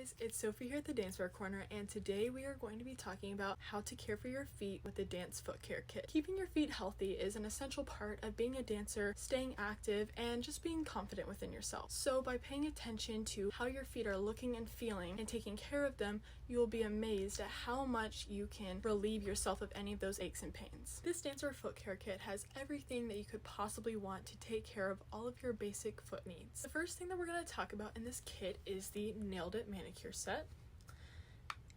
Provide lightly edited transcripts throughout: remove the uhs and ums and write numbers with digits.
guys, it's Sophie here at the Dancewear Corner, and today we are going to be talking about how to care for your feet with the Dance Foot Care Kit. Keeping your feet healthy is an essential part of being a dancer, staying active, and just being confident within yourself. So by paying attention to how your feet are looking and feeling and taking care of them, you will be amazed at how much you can relieve yourself of any of those aches and pains. This Dancewear Foot Care Kit has everything that you could possibly want to take care of all of your basic foot needs. The first thing that we're going to talk about in this kit is the It Manicure Set.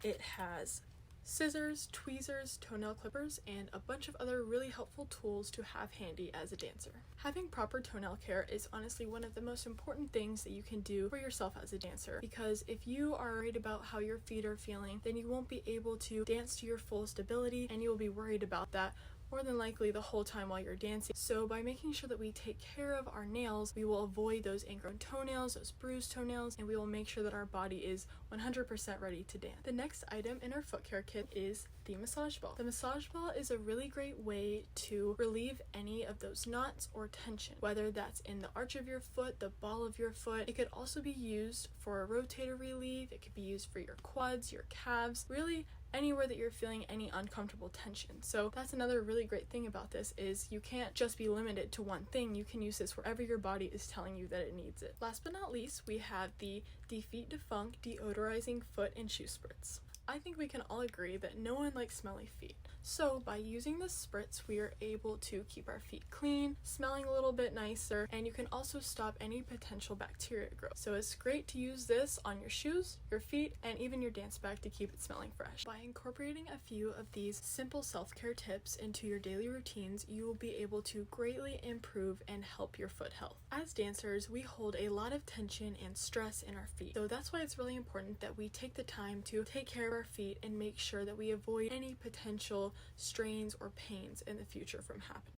It has scissors, tweezers, toenail clippers, and a bunch of other really helpful tools to have handy as a dancer. Having proper toenail care is honestly one of the most important things that you can do for yourself as a dancer, because if you are worried about how your feet are feeling, then you won't be able to dance to your fullest ability, and you will be worried about that more than likely the whole time while you're dancing. So by making sure that we take care of our nails, we will avoid those ingrown toenails, those bruised toenails, and we will make sure that our body is 100% ready to dance. The next item in our foot care kit is the massage ball. The massage ball is a really great way to relieve any of those knots or tension, whether that's in the arch of your foot, the ball of your foot. It could also be used for a rotator relief. It could be used for your quads, your calves, really anywhere that you're feeling any uncomfortable tension. So that's another really great thing about this, is you can't just be limited to one thing. You can use this wherever your body is telling you that it needs it. Last but not least, we have the Defeat Defunct Deodorizing Foot and Shoe Spritz. I think we can all agree that no one likes smelly feet. So by using this spritz, we are able to keep our feet clean, smelling a little bit nicer, and you can also stop any potential bacteria growth. So it's great to use this on your shoes, your feet, and even your dance bag to keep it smelling fresh. By incorporating a few of these simple self-care tips into your daily routines, you will be able to greatly improve and help your foot health. As dancers, we hold a lot of tension and stress in our feet. So that's why it's really important that we take the time to take care of our feet and make sure that we avoid any potential strains or pains in the future from happening.